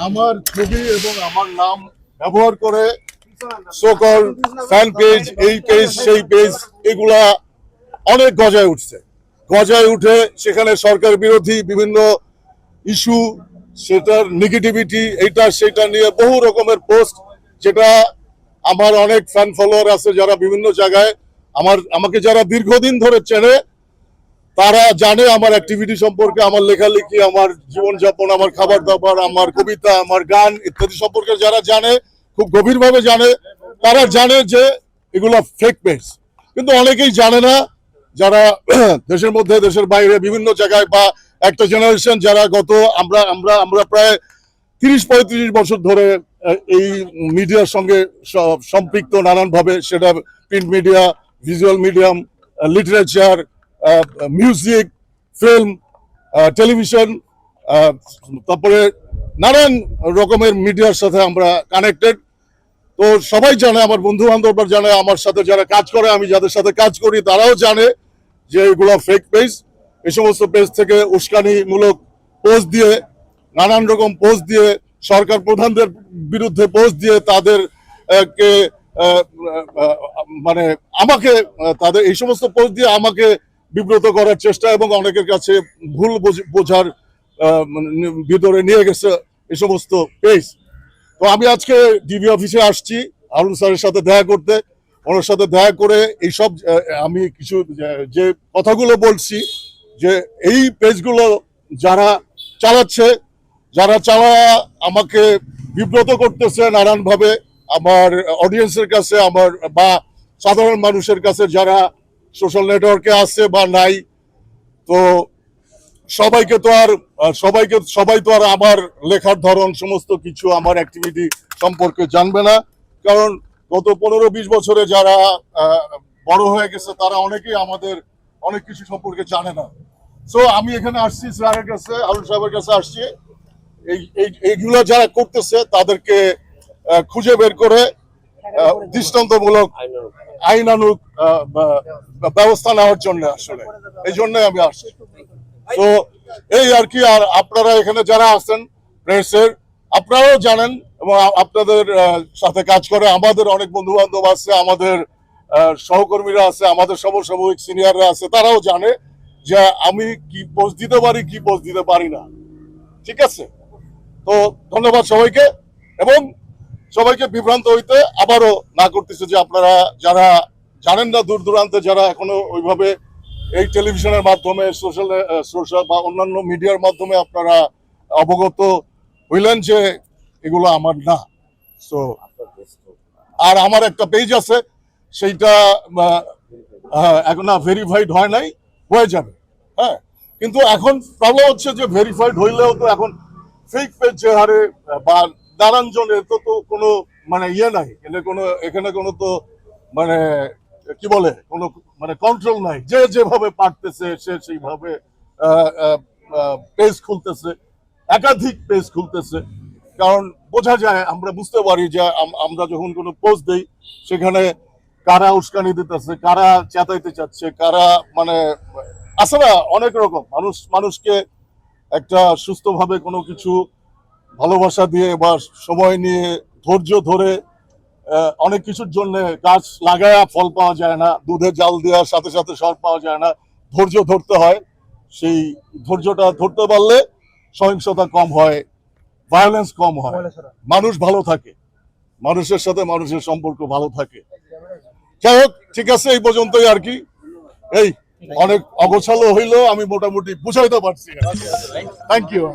আমার ছবি এবং আমার নাম ব্যবহার করে সকল ফ্যান পেজ, এই পেজ সেই পেজ, এগুলা অনেক গজায় উঠছে। গজায় উঠে সেখানে সরকার বিরোধী বিভিন্ন ইস্যু, সেটার নেগেটিভিটি, এইটা সেটা নিয়ে বহু রকমের পোস্ট, যেটা আমার অনেক ফ্যান ফলোয়ার আছে যারা বিভিন্ন জায়গায় আমাকে যারা দীর্ঘদিন ধরে চেনে, তারা জানে আমার অ্যাক্টিভিটি সম্পর্কে, আমার লেখালেখি, আমার জীবনযাপন, আমার খাবার দাবার, আমার কবিতা, আমার গান ইত্যাদি সম্পর্কে যারা জানে, খুব গভীরভাবে জানে, তারা জানে যে এগুলো ফেক পেজ। কিন্তু অনেকেই জানে না, যারা দেশের মধ্যে দেশের বাইরে বিভিন্ন জায়গায়, বা একটা জেনারেশন যারা গত আমরা আমরা আমরা প্রায় 30-35 বছর ধরে এই মিডিয়ার সঙ্গে সম্পৃক্ত নানানভাবে, সেটা print media, visual medium, literature, music, film, television, তারপরে নানান রকমের মিডিয়ার সাথে আমরা কানেক্টেড। তো সবাই জানে, আমার বন্ধু বান্ধবরা জানে, আমার সাথে যারা কাজ করে, আমি যাদের সাথে কাজ করি তারাও জানে যে এগুলো ফেক পেজ। এই সমস্ত পেজ থেকে উস্কানিমূলক পোস্ট দিয়ে, নানান রকম পোস্ট দিয়ে, সরকার প্রধানদের বিরুদ্ধে পোস্ট দিয়ে, তাদের কে মানে আমাকে, তাদের এই সমস্ত পোস্ট দিয়ে আমাকে বিব্রত করার চেষ্টা, এবং অনেকের কাছে ভুল বোঝার ভিতরে নিয়ে গেছে এই সমস্ত পেজ। তো আমি আজকে ডিবি অফিসে আসছি হারুন স্যারের সাথে দেখা করতে। ওনার সাথে দেখা করে এইসব আমি কিছু যে কথাগুলো বলছি, যে এই পেজগুলো যারা চালাচ্ছে, যারা আমাকে বিব্রত করতেছে নানানভাবে আমার অডিয়েন্সের কাছে, আমার বা সাধারণ মানুষের কাছে যারা সোশ্যাল নেটওয়ার্কে আছে বা নাই, তো সবাই তো আর আমার লেখার ধরন, সমস্ত কিছু, আমার অ্যাক্টিভিটি সম্পর্কে জানবে না। কারণ গত 15-20 বছরে যারা বড় হয়ে গেছে, তারা অনেকেই আমাদের অনেক কিছু সম্পর্কে জানে না। সো আমি এখানে আসছি স্যারের কাছে, হারুন সাহেবের কাছে আসছি, এইগুলো যারা করতেছে তাদেরকে খুঁজে বের করে দৃষ্টান্তমূলক আইনানুগ ব্যবস্থা নেওয়ার জন্য, আসলে এই জন্য আমি আসছি। তো এই আর কি। আর আপনারা এখানে যারা আছেন প্রেসের, আপনারাও জানেন, এবং আপনাদের সাথে কাজ করে আমাদের অনেক বন্ধু বান্ধব আছে, আমাদের সহকর্মীরা আছে, আমাদের সমসাময়িক সিনিয়ররা আছে, তারাও জানে যে আমি কি পোস্ট দিতে পারি, কি পোস্ট দিতে পারি না। ঠিক আছে? তো ধন্যবাদ সবাইকে, এবং সবাইকে বিভ্রান্ত হইতে আবারও না করতেছে যে আপনারা যারা জানেন না, দূর দূরান্তে যারা এখনো ওইভাবে এই টেলিভিশনের মাধ্যমে, সোশ্যাল বা অন্যান্য মিডিয়ার মাধ্যমে আপনারা অবগত হইলেন যে এগুলো আমার না। সো আর আমার একটা পেজ আছে, সেইটা এখন না ভেরিফাইড হয় নাই, হয়ে যাবে। হ্যাঁ, কিন্তু এখন প্রবলেম হচ্ছে যে ভেরিফাইড হইলেও তো এখন ফেক পেজ যে হারে বা নানান জনের তো কোনো মানে ইয়ে নাই, এখানে কোনো তো মানে কি বলে, কোনো মানে কন্ট্রোল নাই। যে যেভাবে পারতেছে সে সেইভাবে পেজ খুলতেছে, একাধিক পেজ খুলতেছে। কারণ বোঝা যায়, আমরা বুঝতে পারি যে আমরা যখন কোনো পোস্ট দেই, সেখানে কারা উস্কানি দিতেছে, কারা চেতাইতে চাচ্ছে, কারা মানে আছে না অনেক রকম। মানুষকে একটা সুস্থভাবে কোনো কিছু ভালোবাসা দিয়ে বা সময় নিয়ে ধৈর্য ধরে অনেক কিছুর জন্য গাছ লাগায়া ফল পাওয়া যায় না, দুধে জাল দেওয়ার সাথে সাথে সর পাওয়া যায় না। ধৈর্য ধরতে হয়। সেই ধৈর্যটা ধরতে পারলে সহিংসতা কম হয়, ভায়োলেন্স কম হয়, মানুষ ভালো থাকে, মানুষের সাথে মানুষের সম্পর্ক ভালো থাকে। যাই হোক, ঠিক আছে, এই পর্যন্তই আর কি। এই অনেক অগোছালো হইলেও আমি মোটামুটি বুঝাইতে পারছি। Thank you.